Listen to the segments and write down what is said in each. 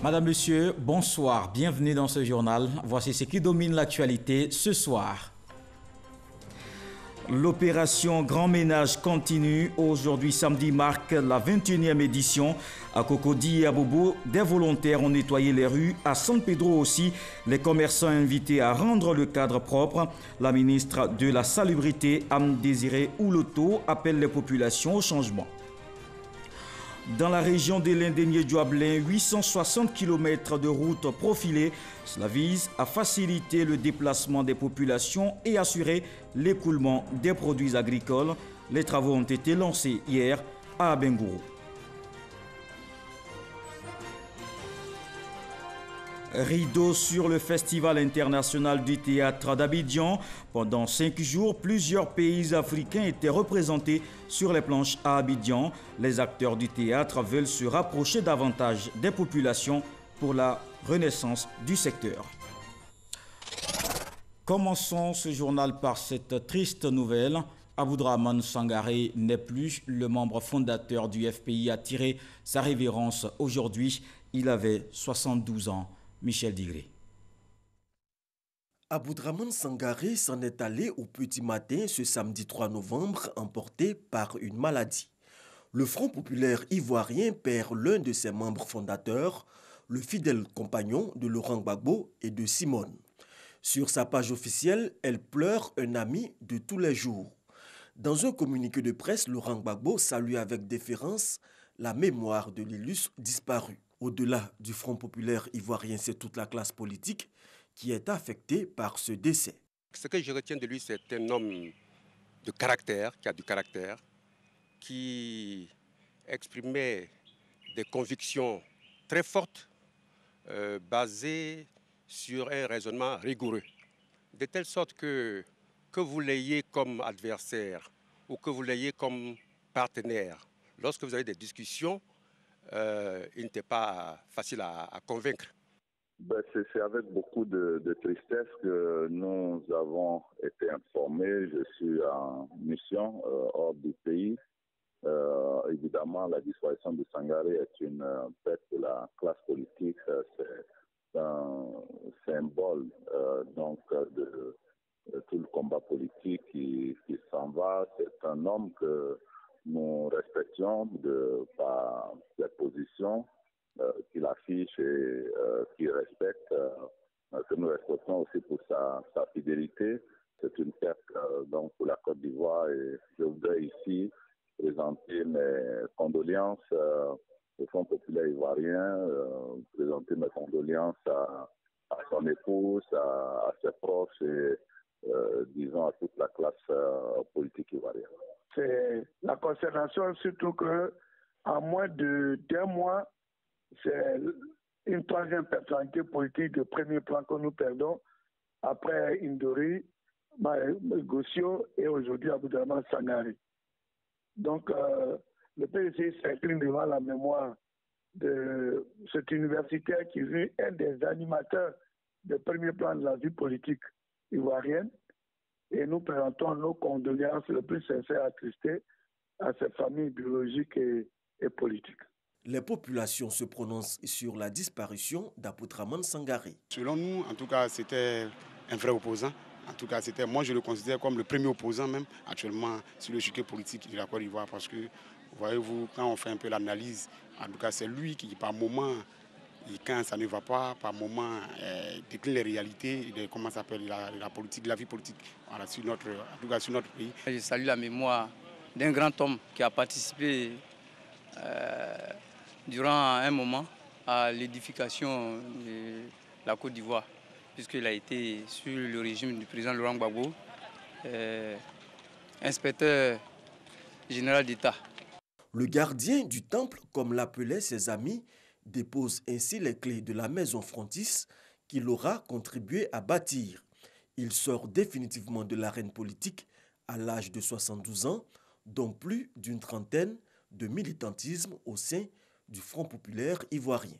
Madame, Monsieur, bonsoir, bienvenue dans ce journal. Voici ce qui domine l'actualité ce soir. L'opération Grand Ménage continue. Aujourd'hui, samedi, marque la 21e édition. À Cocody et à Bobo, des volontaires ont nettoyé les rues. À San Pedro aussi, les commerçants invités à rendre le cadre propre. La ministre de la Salubrité, Anne Désiré Ouloto, appelle les populations au changement. Dans la région de l'Indénié-Dioablin, 860 km de routes profilées. Cela vise à faciliter le déplacement des populations et assurer l'écoulement des produits agricoles. Les travaux ont été lancés hier à Abengourou. Rideau sur le Festival international du théâtre d'Abidjan. Pendant 5 jours, plusieurs pays africains étaient représentés sur les planches à Abidjan. Les acteurs du théâtre veulent se rapprocher davantage des populations pour la renaissance du secteur. Commençons ce journal par cette triste nouvelle. Aboudraman Sangaré n'est plus le membre fondateur du FPI a tiré sa révérence aujourd'hui. Il avait 72 ans. Michel Digré. Aboudraman Sangaré s'en est allé au petit matin ce samedi 3 novembre, emporté par une maladie. Le Front populaire ivoirien perd l'un de ses membres fondateurs, le fidèle compagnon de Laurent Gbagbo et de Simone. Sur sa page officielle, elle pleure un ami de tous les jours. Dans un communiqué de presse, Laurent Gbagbo salue avec déférence la mémoire de l'illustre disparu. Au-delà du Front populaire ivoirien, c'est toute la classe politique qui est affectée par ce décès. Ce que je retiens de lui, c'est un homme de caractère, qui a du caractère, qui exprimait des convictions très fortes, basées sur un raisonnement rigoureux. De telle sorte que vous l'ayez comme adversaire ou que vous l'ayez comme partenaire, lorsque vous avez des discussions, il n'était pas facile à convaincre. C'est avec beaucoup de tristesse que nous avons été informés. Je suis en mission hors du pays. Évidemment, la disparition de Sangaré est une perte de la classe politique. C'est un symbole de tout le combat politique qui s'en va. C'est un homme que nous respections par ses positions qu'il affiche et qu'il respecte, que nous respectons aussi pour sa fidélité. C'est une perte donc pour la Côte d'Ivoire et je voudrais ici présenter mes condoléances au Front populaire ivoirien, présenter mes condoléances à son épouse, à ses proches et disons à toute la classe politique ivoirienne. C'est la consternation, surtout qu'en moins d'un mois, c'est une troisième personnalité politique de premier plan que nous perdons après Indori, Gossio et aujourd'hui Aboudraman Sangaré. Donc, le PDC s'incline devant la mémoire de cet universitaire qui est un des animateurs de premier plan de la vie politique ivoirienne. Et nous présentons nos condoléances les plus sincères attristées à ces familles biologiques et politiques. Les populations se prononcent sur la disparition d'Aboudraman Sangaré. Selon nous, en tout cas, c'était un vrai opposant. En tout cas, moi je le considère comme le premier opposant même actuellement sur le chiquet politique de la Côte d'Ivoire parce que, voyez-vous, quand on fait un peu l'analyse, en tout cas c'est lui qui par moment, quand ça ne va pas, par moment, décline les réalités de comment s'appelle la politique, la vie politique voilà, en tout cas sur notre pays. Je salue la mémoire d'un grand homme qui a participé durant un moment à l'édification de la Côte d'Ivoire, puisqu'il a été sur le régime du président Laurent Gbagbo, inspecteur général d'État. Le gardien du temple, comme l'appelaient ses amis, dépose ainsi les clés de la maison Frontis qu'il aura contribué à bâtir. Il sort définitivement de l'arène politique à l'âge de 72 ans, dont plus d'une trentaine de militantisme au sein du Front populaire ivoirien.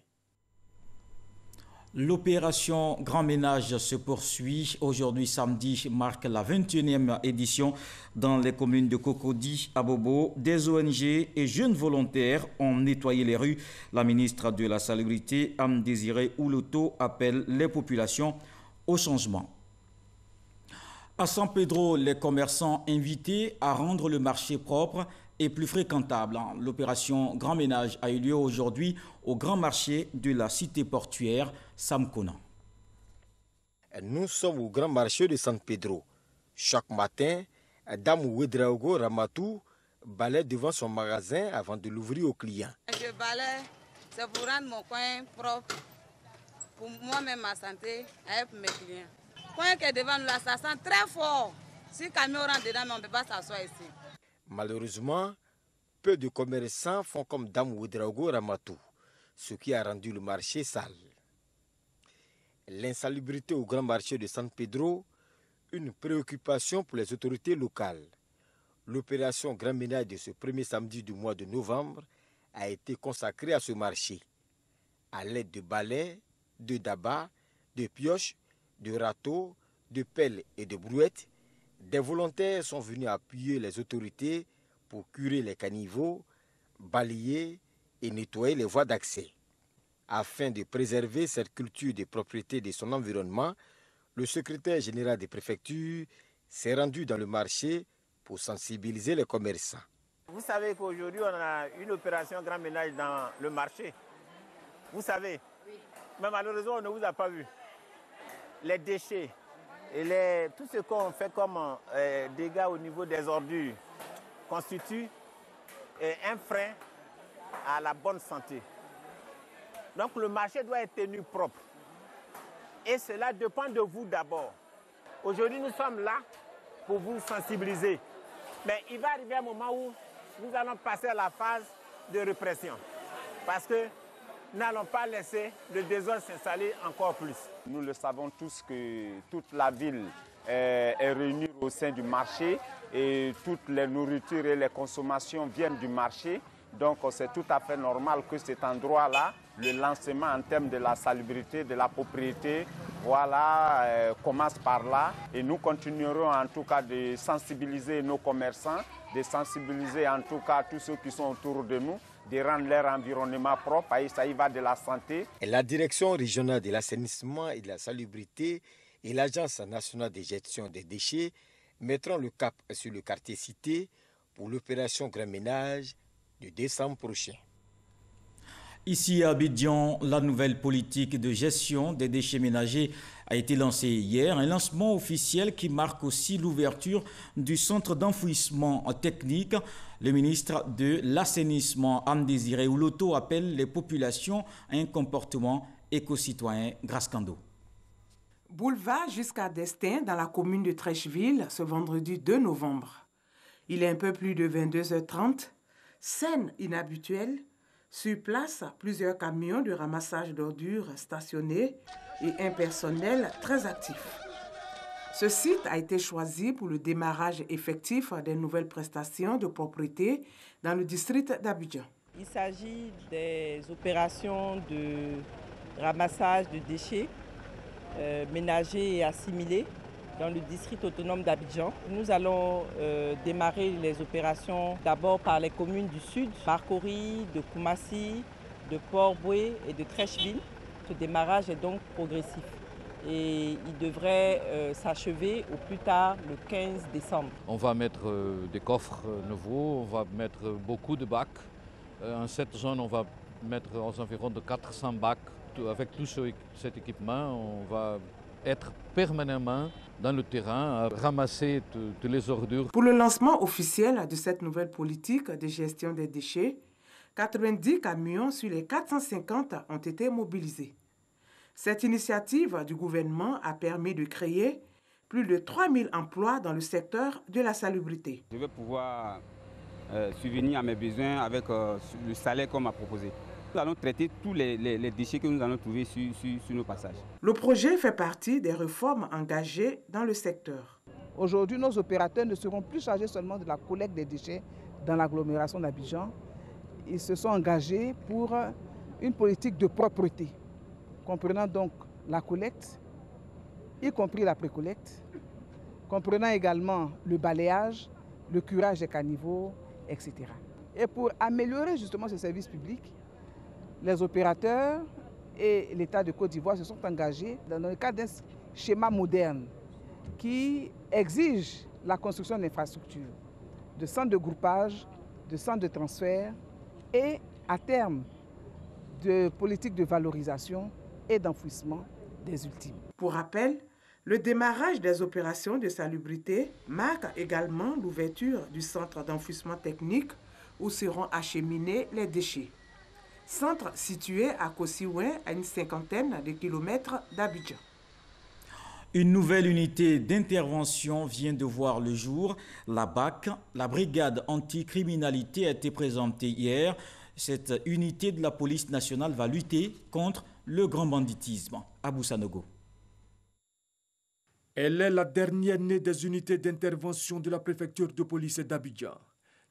L'opération Grand Ménage se poursuit. Aujourd'hui, samedi, marque la 21e édition dans les communes de Cocody, Abobo. Des ONG et jeunes volontaires ont nettoyé les rues. La ministre de la Salubrité, Anne Désiré Ouloto, appelle les populations au changement. À San Pedro, les commerçants invités à rendre le marché propre et plus fréquentable. L'opération Grand Ménage a eu lieu aujourd'hui au grand marché de la cité portuaire Samkona. Nous sommes au grand marché de San Pedro. Chaque matin, Dame Ouedraogo Ramatou balaie devant son magasin avant de l'ouvrir aux clients. Je balaie, c'est pour rendre mon coin propre, pour moi-même ma santé et pour mes clients. Le coin qui est devant nous là, ça sent très fort. Si le camion rentre dedans, mais on ne peut pas s'asseoir ici. Malheureusement, peu de commerçants font comme Dame Ouedraogo Ramatou, ce qui a rendu le marché sale. L'insalubrité au grand marché de San Pedro, une préoccupation pour les autorités locales. L'opération Grand Ménage de ce premier samedi du mois de novembre a été consacrée à ce marché. À l'aide de balais, de dabas, de pioches, de râteaux, de pelles et de brouettes, des volontaires sont venus appuyer les autorités pour curer les caniveaux, balayer et nettoyer les voies d'accès. Afin de préserver cette culture de propriété de son environnement, le secrétaire général des préfectures s'est rendu dans le marché pour sensibiliser les commerçants. Vous savez qu'aujourd'hui, on a une opération Grand Ménage dans le marché. Vous savez, mais malheureusement, on ne vous a pas vu. Les déchets et tout ce qu'on fait comme dégâts au niveau des ordures constitue un frein à la bonne santé. Donc le marché doit être tenu propre. Et cela dépend de vous d'abord. Aujourd'hui, nous sommes là pour vous sensibiliser. Mais il va arriver un moment où nous allons passer à la phase de répression. Parce que nous n'allons pas laisser le désordre s'installer encore plus. Nous le savons tous que toute la ville est réunie au sein du marché et toutes les nourritures et les consommations viennent du marché. Donc c'est tout à fait normal que cet endroit-là, le lancement en termes de la salubrité, de la propriété, voilà, commence par là. Et nous continuerons en tout cas de sensibiliser nos commerçants, de sensibiliser en tout cas tous ceux qui sont autour de nous, de rendre leur environnement propre. Et ça y va de la santé. La direction régionale de l'assainissement et de la salubrité et l'Agence nationale de gestion des déchets mettront le cap sur le quartier cité pour l'opération Grand Ménage de décembre prochain. Ici à Abidjan, la nouvelle politique de gestion des déchets ménagers a été lancée hier. Un lancement officiel qui marque aussi l'ouverture du centre d'enfouissement technique. Le ministre de l'Assainissement, Anne Désiré Ouloto, appelle les populations à un comportement éco-citoyen. Grascando. Boulevard jusqu'à Destin dans la commune de Trècheville ce vendredi 2 novembre. Il est un peu plus de 22h30. Scène inhabituelle. Sur place, plusieurs camions de ramassage d'ordures stationnés et un personnel très actif. Ce site a été choisi pour le démarrage effectif des nouvelles prestations de propriété dans le district d'Abidjan. Il s'agit des opérations de ramassage de déchets ménagers et assimilés dans le district autonome d'Abidjan. Nous allons démarrer les opérations d'abord par les communes du sud, Marcory, de Koumassi, de Port-Boué et de Trècheville. Ce démarrage est donc progressif et il devrait s'achever au plus tard le 15 décembre. On va mettre des coffres nouveaux, on va mettre beaucoup de bacs. En cette zone, on va mettre environ de 400 bacs. Avec tout cet équipement, on va être permanemment dans le terrain, à ramasser toutes les ordures. Pour le lancement officiel de cette nouvelle politique de gestion des déchets, 90 camions sur les 450 ont été mobilisés. Cette initiative du gouvernement a permis de créer plus de 3000 emplois dans le secteur de la salubrité. Je vais pouvoir subvenir à mes besoins avec le salaire qu'on m'a proposé. Nous allons traiter tous les déchets que nous allons trouver sur nos passages. Le projet fait partie des réformes engagées dans le secteur. Aujourd'hui, nos opérateurs ne seront plus chargés seulement de la collecte des déchets dans l'agglomération d'Abidjan. Ils se sont engagés pour une politique de propreté. comprenant donc la collecte, y compris la précollecte, comprenant également le balayage, le curage des caniveaux, etc. Et pour améliorer justement ce service public, les opérateurs et l'État de Côte d'Ivoire se sont engagés dans le cadre d'un schéma moderne qui exige la construction d'infrastructures, de centres de groupage, de centres de transfert et à terme de politiques de valorisation et d'enfouissement des ultimes. Pour rappel, le démarrage des opérations de salubrité marque également l'ouverture du centre d'enfouissement technique où seront acheminés les déchets. Centre situé à Kosiouin, à une cinquantaine de kilomètres d'Abidjan. Une nouvelle unité d'intervention vient de voir le jour. La BAC, la brigade anticriminalité, a été présentée hier. Cette unité de la police nationale va lutter contre le grand banditisme. Abou Sanogo. Elle est la dernière née des unités d'intervention de la préfecture de police d'Abidjan.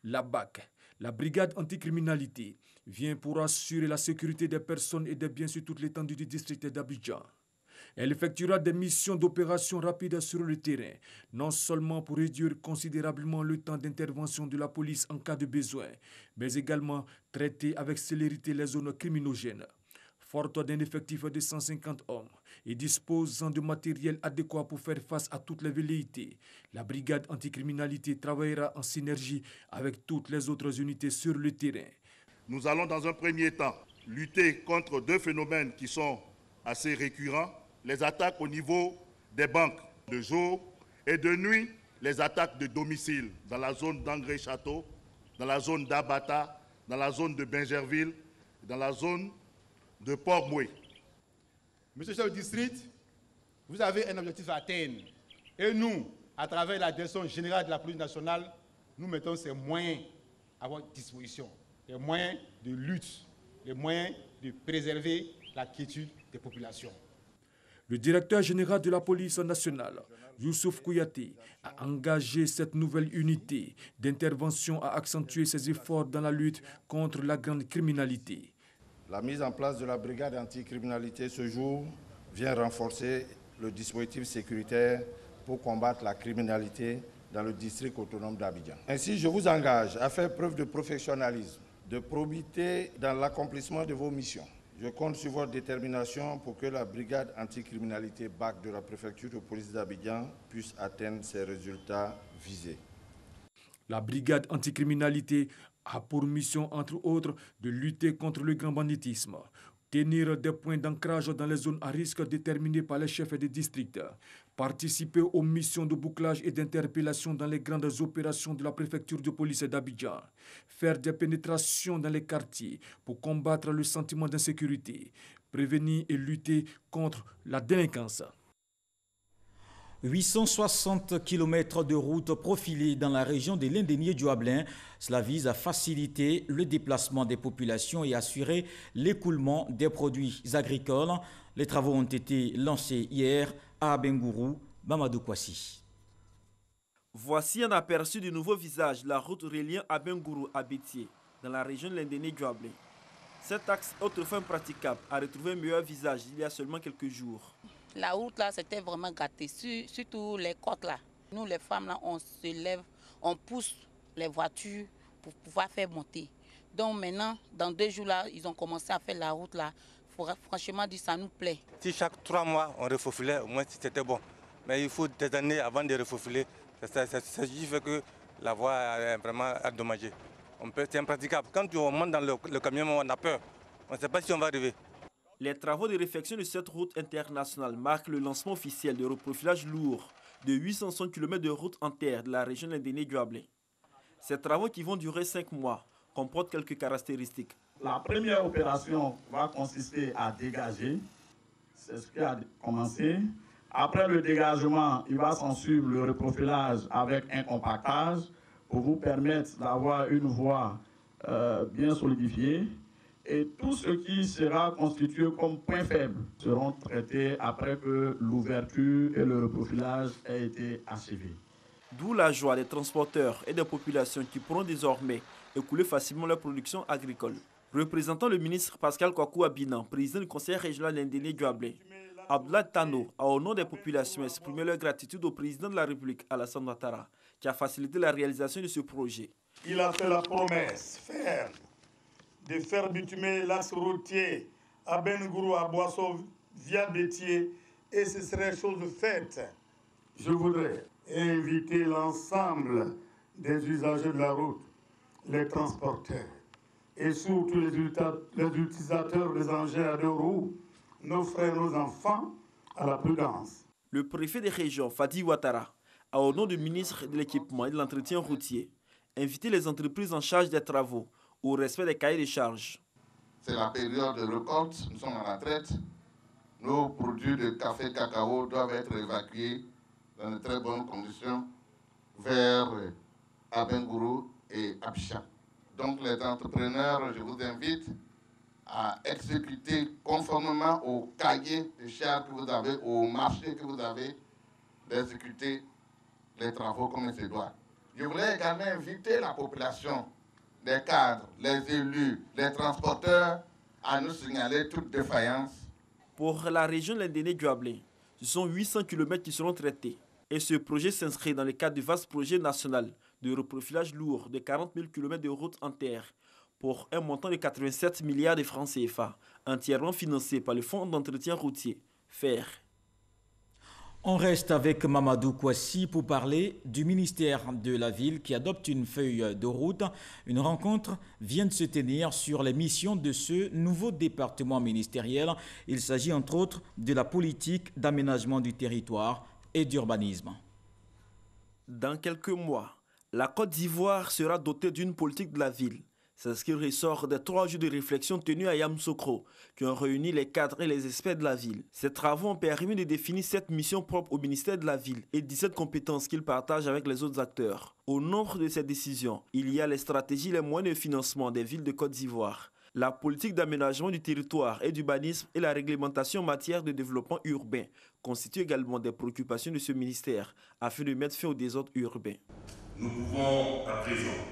La BAC, la brigade anticriminalité, vient pour assurer la sécurité des personnes et des biens sur toute l'étendue du district d'Abidjan. Elle effectuera des missions d'opération rapide sur le terrain, non seulement pour réduire considérablement le temps d'intervention de la police en cas de besoin, mais également traiter avec célérité les zones criminogènes. Forte d'un effectif de 150 hommes et disposant de matériel adéquat pour faire face à toutes les velléités, la brigade anticriminalité travaillera en synergie avec toutes les autres unités sur le terrain. Nous allons dans un premier temps lutter contre deux phénomènes qui sont assez récurrents, les attaques au niveau des banques de jour et de nuit, les attaques de domicile dans la zone d'Angré-Château, dans la zone d'Abata, dans la zone de Bingerville, dans la zone de Port-Moué. Monsieur le chef du district, vous avez un objectif à atteindre. Et nous, à travers la direction générale de la police nationale, nous mettons ces moyens à votre disposition. Les moyens de lutte, les moyens de préserver la quiétude des populations. Le directeur général de la police nationale, Youssouf Kouyaté, a engagé cette nouvelle unité d'intervention à accentuer ses efforts dans la lutte contre la grande criminalité. La mise en place de la brigade anticriminalité ce jour vient renforcer le dispositif sécuritaire pour combattre la criminalité dans le district autonome d'Abidjan. Ainsi, je vous engage à faire preuve de professionnalisme, de probité dans l'accomplissement de vos missions. Je compte sur votre détermination pour que la brigade anticriminalité BAC de la préfecture de police d'Abidjan puisse atteindre ses résultats visés. La brigade anticriminalité a pour mission, entre autres, de lutter contre le grand banditisme, tenir des points d'ancrage dans les zones à risque déterminées par les chefs de district, participer aux missions de bouclage et d'interpellation dans les grandes opérations de la préfecture de police d'Abidjan, faire des pénétrations dans les quartiers pour combattre le sentiment d'insécurité, prévenir et lutter contre la délinquance. 860 km de routes profilées dans la région de l'Indénié-Dioablin. Cela vise à faciliter le déplacement des populations et assurer l'écoulement des produits agricoles. Les travaux ont été lancés hier à Abengourou, Mamadou Kwasi. Voici un aperçu du nouveau visage de la route reliant Abengourou à Bétier, dans la région de l'Indénié-Dioablin. Cet axe autrefois impraticable a retrouvé un meilleur visage il y a seulement quelques jours. La route là, c'était vraiment gâté, surtout les côtes là. Nous les femmes là, on se lève, on pousse les voitures pour pouvoir faire monter. Donc maintenant, dans 2 jours là, ils ont commencé à faire la route là. Franchement, ça nous plaît. Si chaque 3 mois on refaufilait, au moins c'était bon. Mais il faut des années avant de refaufiler. C'est ce qui fait que la voie est vraiment endommagée. C'est impraticable. Quand on monte dans le camion, on a peur. On ne sait pas si on va arriver. Les travaux de réfection de cette route internationale marquent le lancement officiel de reprofilage lourd de 860 km de route en terre de la région de l'Indénié-Dioablin. Ces travaux qui vont durer 5 mois comportent quelques caractéristiques. La première opération va consister à dégager. C'est ce qui a commencé. Après le dégagement, il va s'en suivre le reprofilage avec un compactage pour vous permettre d'avoir une voie bien solidifiée. Et tout ce qui sera constitué comme point faible seront traités après que l'ouverture et le reprofilage aient été achevés. D'où la joie des transporteurs et des populations qui pourront désormais écouler facilement leur production agricole. Représentant le ministre Pascal Kwaku Abinan, président du conseil régional Ndéné Douablé, Abdoulaye Tano a au nom des populations exprimé leur gratitude au président de la République, Alassane Ouattara, qui a facilité la réalisation de ce projet. Il a fait la promesse ferme de faire bitumer l'axe routier à Bengourou, à Boisseau, via Bétier, et ce serait chose faite. Je voudrais inviter l'ensemble des usagers de la route, les transporteurs, et surtout les utilisateurs des engins à deux roues, nos frères, nos enfants, à la prudence. Le préfet des régions, Fadi Ouattara, a au nom du ministre de l'équipement et de l'entretien routier, invité les entreprises en charge des travaux au respect des cahiers de charges. C'est la période de récolte, nous sommes en retraite. Nos produits de café cacao doivent être évacués dans de très bonnes conditions vers Abengourou et Abidjan. Donc les entrepreneurs, je vous invite à exécuter conformément au cahier de charges que vous avez, au marché que vous avez, d'exécuter les travaux comme il se doit. Je voulais également inviter la population, les cadres, les élus, les transporteurs à nous signaler toute défaillance. Pour la région de Ndéné Douablé, ce sont 800 km qui seront traités. Et ce projet s'inscrit dans le cadre du vaste projet national de reprofilage lourd de 40 000 km de routes en terre pour un montant de 87 milliards de francs CFA, entièrement financé par le Fonds d'entretien routier, FER. On reste avec Mamadou Kouassi pour parler du ministère de la Ville qui adopte une feuille de route. Une rencontre vient de se tenir sur les missions de ce nouveau département ministériel. Il s'agit entre autres de la politique d'aménagement du territoire et d'urbanisme. Dans quelques mois, la Côte d'Ivoire sera dotée d'une politique de la ville. C'est ce qui ressort des 3 jours de réflexion tenus à Yamoussoukro, qui ont réuni les cadres et les experts de la ville. Ces travaux ont permis de définir 7 missions propres au ministère de la Ville et 17 compétences qu'il partage avec les autres acteurs. Au nombre de ces décisions, il y a les stratégies et les moyens de financement des villes de Côte d'Ivoire, la politique d'aménagement du territoire et d'urbanisme et la réglementation en matière de développement urbain constituent également des préoccupations de ce ministère afin de mettre fin au désordre urbain. Nous pouvons à présent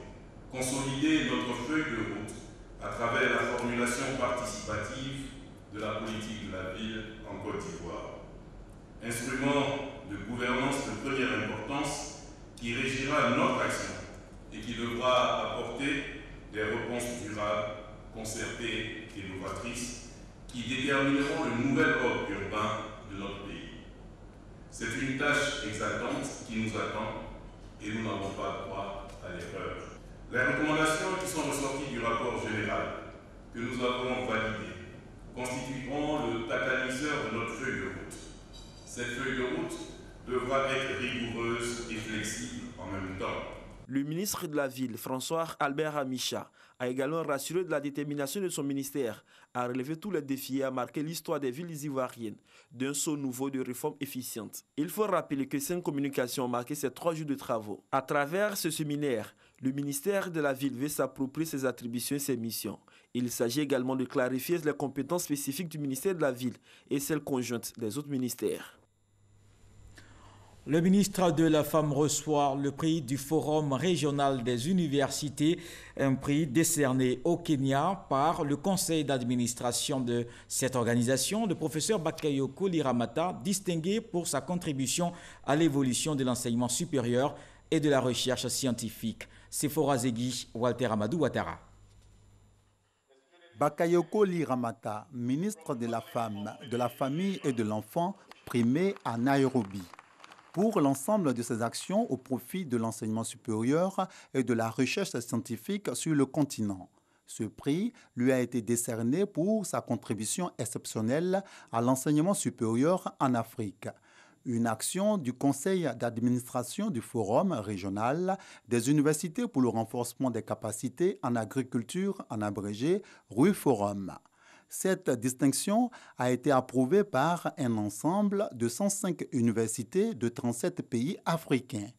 consolider notre feuille de route à travers la formulation participative de la politique de la ville en Côte d'Ivoire. Instrument de gouvernance de première importance qui régira notre action et qui devra apporter des réponses durables, concertées et novatrices qui détermineront le nouvel ordre urbain de notre pays. C'est une tâche exaltante qui nous attend et nous n'avons pas droit à l'erreur. Les recommandations qui sont ressorties du rapport général que nous avons validé constitueront le catalyseur de notre feuille de route. Cette feuille de route devra être rigoureuse et flexible en même temps. Le ministre de la Ville, François Albert Amicha, a également rassuré de la détermination de son ministère à relever tous les défis et à marquer l'histoire des villes ivoiriennes d'un saut nouveau de réformes efficientes. Il faut rappeler que 5 communications ont marqué ces 3 jours de travaux. À travers ce séminaire, le ministère de la Ville veut s'approprier ses attributions et ses missions. Il s'agit également de clarifier les compétences spécifiques du ministère de la Ville et celles conjointes des autres ministères. Le ministre de la Femme reçoit le prix du Forum régional des universités, un prix décerné au Kenya par le conseil d'administration de cette organisation, le professeur Bakayoko Liramata, distingué pour sa contribution à l'évolution de l'enseignement supérieur et de la recherche scientifique. Sephora Zegui, Walter Amadou Ouattara. Bakayoko Liramata, ministre de la Femme, de la Famille et de l'Enfant, primé à Nairobi pour l'ensemble de ses actions au profit de l'enseignement supérieur et de la recherche scientifique sur le continent. Ce prix lui a été décerné pour sa contribution exceptionnelle à l'enseignement supérieur en Afrique. Une action du conseil d'administration du Forum régional des universités pour le renforcement des capacités en agriculture, en abrégé RUFORUM. Cette distinction a été approuvée par un ensemble de 105 universités de 37 pays africains.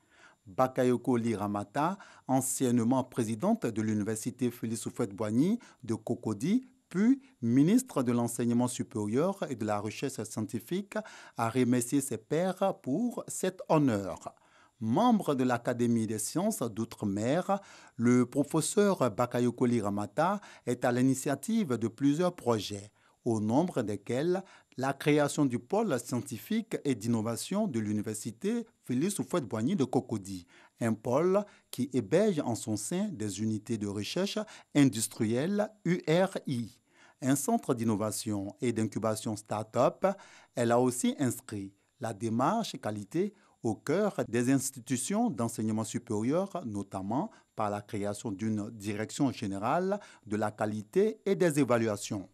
Bakayoko Liramata, anciennement présidente de l'université Félix Houphouët-Boigny de Cocody, puis ministre de l'enseignement supérieur et de la recherche scientifique, a remercié ses pairs pour cet honneur. Membre de l'Académie des sciences d'outre-mer, le professeur Bakayokoli Ramata est à l'initiative de plusieurs projets, au nombre desquels la création du pôle scientifique et d'innovation de l'université Félix Houphouët-Boigny de Cocody, un pôle qui héberge en son sein des unités de recherche industrielle URI, un centre d'innovation et d'incubation start-up. Elle a aussi inscrit la démarche qualité au cœur des institutions d'enseignement supérieur, notamment par la création d'une direction générale de la qualité et des évaluations.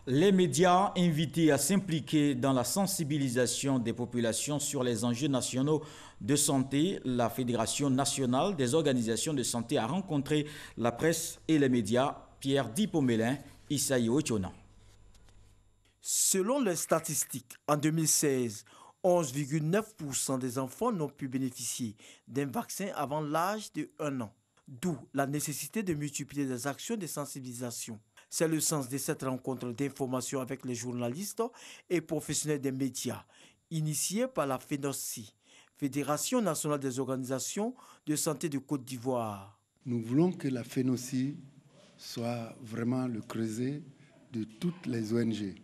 Les médias invités à s'impliquer dans la sensibilisation des populations sur les enjeux nationaux de santé, la Fédération nationale des organisations de santé a rencontré la presse et les médias. Pierre Dipomelin, Isaïe Ochona. Selon les statistiques, en 2016, 11,9% des enfants n'ont pu bénéficier d'un vaccin avant l'âge de 1 an. D'où la nécessité de multiplier les actions de sensibilisation. C'est le sens de cette rencontre d'information avec les journalistes et professionnels des médias, initiée par la FENOSI, Fédération nationale des organisations de santé de Côte d'Ivoire. Nous voulons que la FENOSI soit vraiment le creuset de toutes les ONG.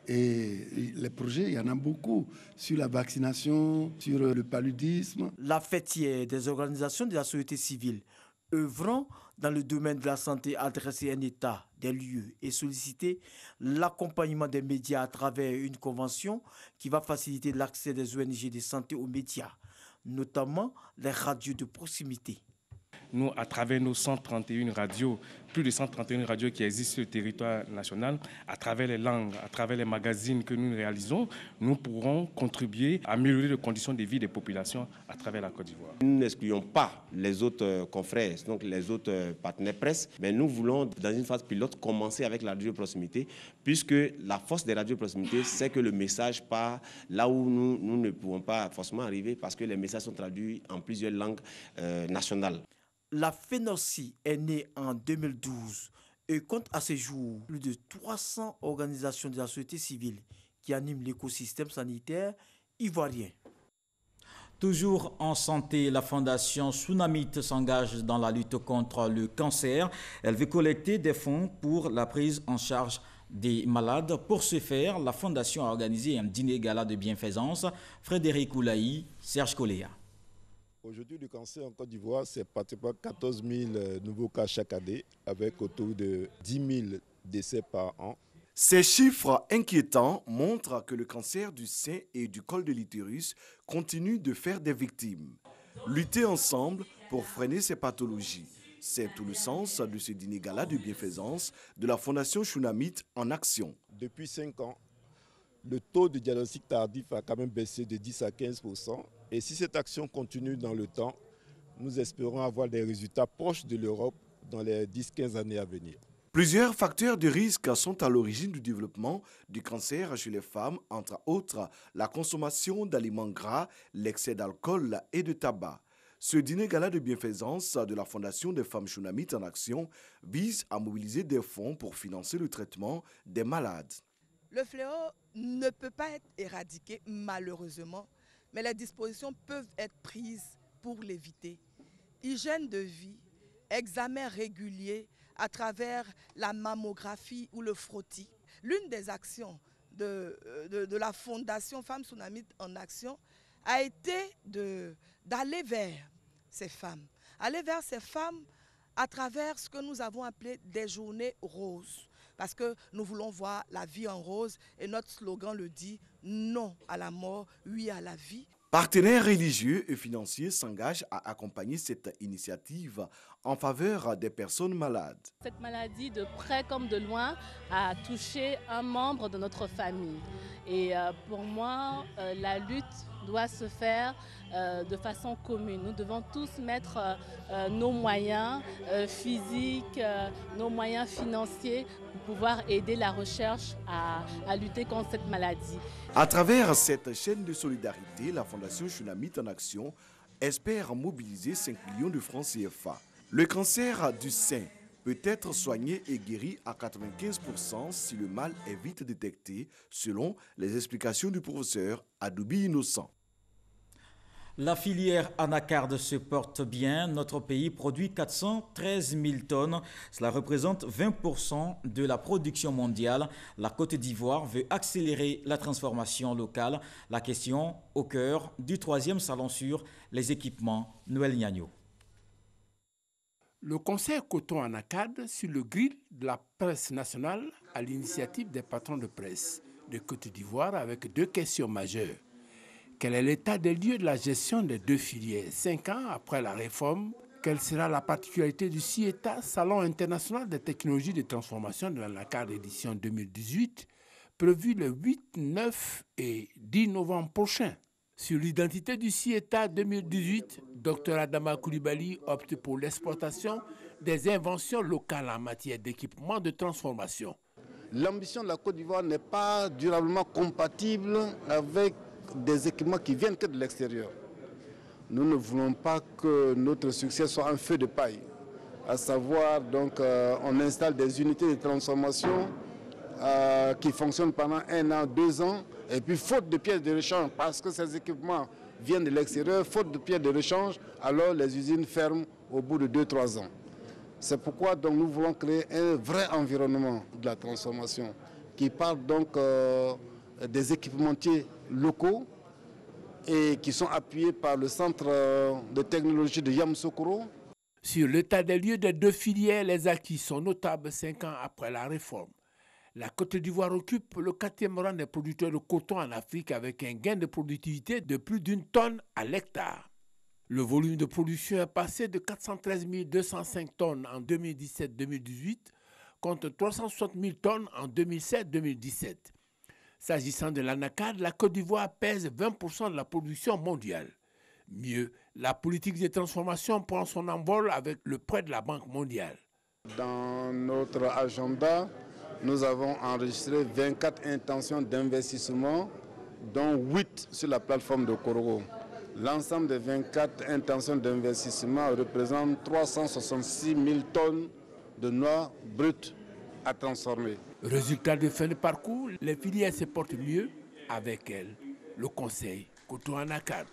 Et les projets, il y en a beaucoup, sur la vaccination, sur le paludisme. La fêtière des organisations de la société civile œuvrant dans le domaine de la santé a dressé un état des lieux et sollicité l'accompagnement des médias à travers une convention qui va faciliter l'accès des ONG de santé aux médias, notamment les radios de proximité. Nous, à travers nos 131 radios, plus de 131 radios qui existent sur le territoire national, à travers les langues, à travers les magazines que nous réalisons, nous pourrons contribuer à améliorer les conditions de vie des populations à travers la Côte d'Ivoire. Nous n'excluons pas les autres confrères, donc les autres partenaires presse, mais nous voulons, dans une phase pilote, commencer avec la radio de proximité, puisque la force des radios de proximité, c'est que le message part là où nous ne pouvons pas forcément arriver, parce que les messages sont traduits en plusieurs langues nationales. La FENOSI est née en 2012 et compte à ce jour plus de 300 organisations de la société civile qui animent l'écosystème sanitaire ivoirien. Toujours en santé, la fondation Tsunamit s'engage dans la lutte contre le cancer. Elle veut collecter des fonds pour la prise en charge des malades. Pour ce faire, la fondation a organisé un dîner gala de bienfaisance. Frédéric Oulaï, Serge Coléa. Aujourd'hui, le cancer en Côte d'Ivoire, c'est pratiquement 14 000 nouveaux cas chaque année, avec autour de 10 000 décès par an. Ces chiffres inquiétants montrent que le cancer du sein et du col de l'utérus continue de faire des victimes. Lutter ensemble pour freiner ces pathologies, c'est tout le sens de ce dîner gala de bienfaisance de la Fondation Tsunamit en action. Depuis 5 ans, le taux de diagnostic tardif a quand même baissé de 10 à 15%. Et si cette action continue dans le temps, nous espérons avoir des résultats proches de l'Europe dans les 10-15 années à venir. Plusieurs facteurs de risque sont à l'origine du développement du cancer chez les femmes, entre autres la consommation d'aliments gras, l'excès d'alcool et de tabac. Ce dîner gala de bienfaisance de la Fondation des femmes Tsunamit en action vise à mobiliser des fonds pour financer le traitement des malades. Le fléau ne peut pas être éradiqué malheureusement, mais les dispositions peuvent être prises pour l'éviter. Hygiène de vie, examen régulier à travers la mammographie ou le frottis. L'une des actions de la Fondation Femmes Tsunamit en Action a été d'aller vers ces femmes. Aller vers ces femmes à travers ce que nous avons appelé des journées roses. Parce que nous voulons voir la vie en rose et notre slogan le dit, non à la mort, oui à la vie. Partenaires religieux et financiers s'engagent à accompagner cette initiative en faveur des personnes malades. Cette maladie, de près comme de loin, a touché un membre de notre famille. Et pour moi, la lutte doit se faire de façon commune. Nous devons tous mettre nos moyens physiques, nos moyens financiers pour pouvoir aider la recherche à lutter contre cette maladie. À travers cette chaîne de solidarité, la Fondation Tsunamit en Action espère mobiliser 5 millions de francs CFA. Le cancer du sein peut être soigné et guéri à 95% si le mal est vite détecté, selon les explications du professeur Adoubi Innocent. La filière anacarde se porte bien. Notre pays produit 413 000 tonnes. Cela représente 20% de la production mondiale. La Côte d'Ivoire veut accélérer la transformation locale. La question au cœur du 3e salon sur les équipements. Noël Niagno. Le conseil coton anacarde sur le grill de la presse nationale à l'initiative des patrons de presse de Côte d'Ivoire avec 2 questions majeures. Quel est l'état des lieux de la gestion des 2 filières 5 ans après la réforme? Quelle sera la particularité du CIETA, Salon international des technologies de transformation de l'anacarde édition 2018, prévu le 8, 9 et 10 novembre prochain? Sur l'identité du CIETA 2018, Dr Adama Koulibaly opte pour l'exportation des inventions locales en matière d'équipement de transformation. L'ambition de la Côte d'Ivoire n'est pas durablement compatible avec des équipements qui viennent que de l'extérieur. Nous ne voulons pas que notre succès soit un feu de paille. À savoir, donc, on installe des unités de transformation qui fonctionnent pendant 1 an, 2 ans, et puis faute de pièces de rechange, parce que ces équipements viennent de l'extérieur, faute de pièces de rechange, alors les usines ferment au bout de 2-3 ans. C'est pourquoi donc, nous voulons créer un vrai environnement de la transformation qui parle donc des équipementiers locaux et qui sont appuyés par le centre de technologie de Yamoussoukro. Sur l'état des lieux des 2 filières, les acquis sont notables 5 ans après la réforme. La Côte d'Ivoire occupe le 4e rang des producteurs de coton en Afrique avec un gain de productivité de plus d'1 tonne à l'hectare. Le volume de production est passé de 413 205 tonnes en 2017-2018 contre 360 000 tonnes en 2007-2017. S'agissant de l'anacarde, la Côte d'Ivoire pèse 20% de la production mondiale. Mieux, la politique de transformation prend son envol avec le prêt de la Banque mondiale. Dans notre agenda, nous avons enregistré 24 intentions d'investissement, dont 8 sur la plateforme de Korogo. L'ensemble des 24 intentions d'investissement représente 366 000 tonnes de noix brutes à transformer. Résultat de fin de parcours, les filières se portent mieux avec elles. Le conseil coton anacarde.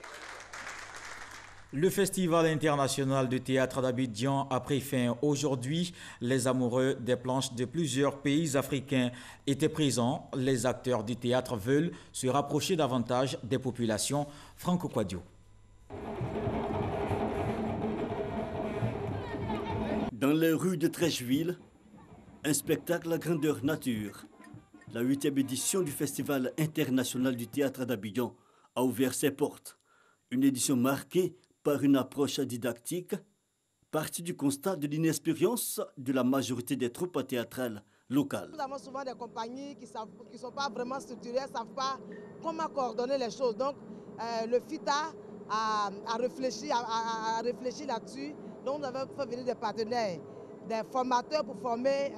Le Festival international de théâtre d'Abidjan a pris fin aujourd'hui. Les amoureux des planches de plusieurs pays africains étaient présents. Les acteurs du théâtre veulent se rapprocher davantage des populations. Franco Quadio. Dans les rues de Trècheville, un spectacle à grandeur nature. La 8e édition du Festival international du théâtre d'Abidjan a ouvert ses portes. Une édition marquée par une approche didactique, partie du constat de l'inexpérience de la majorité des troupes théâtrales locales. Nous avons souvent des compagnies qui ne sont pas vraiment structurées, ne savent pas comment coordonner les choses. Donc le FITA a réfléchi là-dessus. Donc nous avons fait venir des partenaires, des formateurs pour former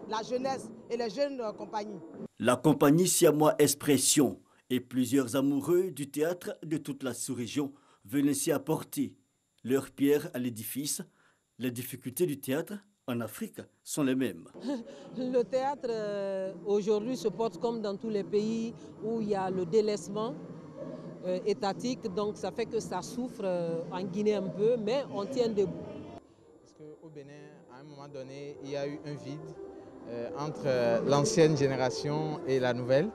la jeunesse et les jeunes compagnies. La compagnie Siamois Expression et plusieurs amoureux du théâtre de toute la sous-région veulent ainsi apporter leur pierre à l'édifice. Les difficultés du théâtre en Afrique sont les mêmes. Le théâtre aujourd'hui se porte comme dans tous les pays où il y a le délaissement étatique, donc ça fait que ça souffre en Guinée un peu, mais on tient debout. Parce qu'au Bénin, à un moment donné, il y a eu un vide entre l'ancienne génération et la nouvelle.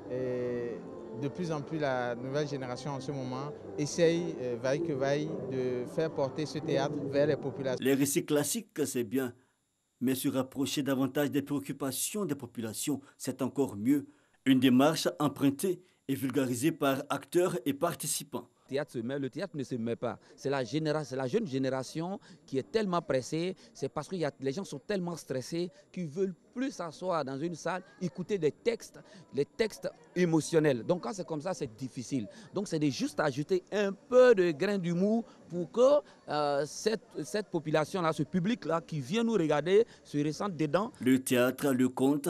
Et de plus en plus, la nouvelle génération en ce moment essaye, vaille que vaille, de faire porter ce théâtre vers les populations. Les récits classiques, c'est bien, mais se rapprocher davantage des préoccupations des populations, c'est encore mieux. Une démarche empruntée et vulgarisée par acteurs et participants. Le théâtre ne se met pas. C'est la jeune génération qui est tellement pressée. C'est parce que les gens sont tellement stressés qu'ils ne veulent plus s'asseoir dans une salle, écouter des textes émotionnels. Donc quand c'est comme ça, c'est difficile. Donc c'est juste ajouter un peu de grain d'humour pour que cette population-là, ce public-là qui vient nous regarder, se ressente dedans. Le théâtre, le conte,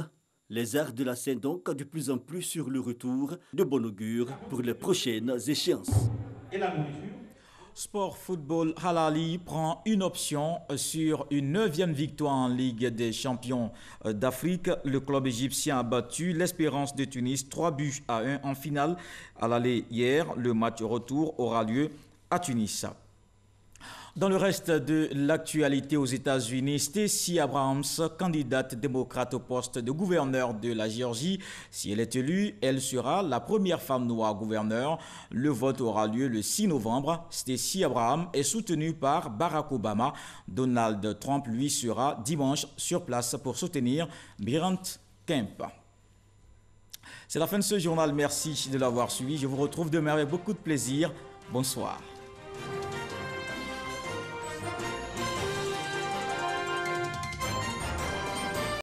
les arts de la scène donc de plus en plus sur le retour, de bon augure pour les prochaines échéances. Et la nourriture ? Sport Football Halali prend une option sur une 9e victoire en Ligue des champions d'Afrique. Le club égyptien a battu l'Espérance de Tunis 3-1 en finale à l'aller hier. Le match retour aura lieu à Tunis. Dans le reste de l'actualité aux États-Unis, Stacey Abrams, candidate démocrate au poste de gouverneur de la Géorgie. Si elle est élue, elle sera la première femme noire gouverneur. Le vote aura lieu le 6 novembre. Stacey Abrams est soutenue par Barack Obama. Donald Trump, lui, sera dimanche sur place pour soutenir Brian Kemp. C'est la fin de ce journal. Merci de l'avoir suivi. Je vous retrouve demain avec beaucoup de plaisir. Bonsoir.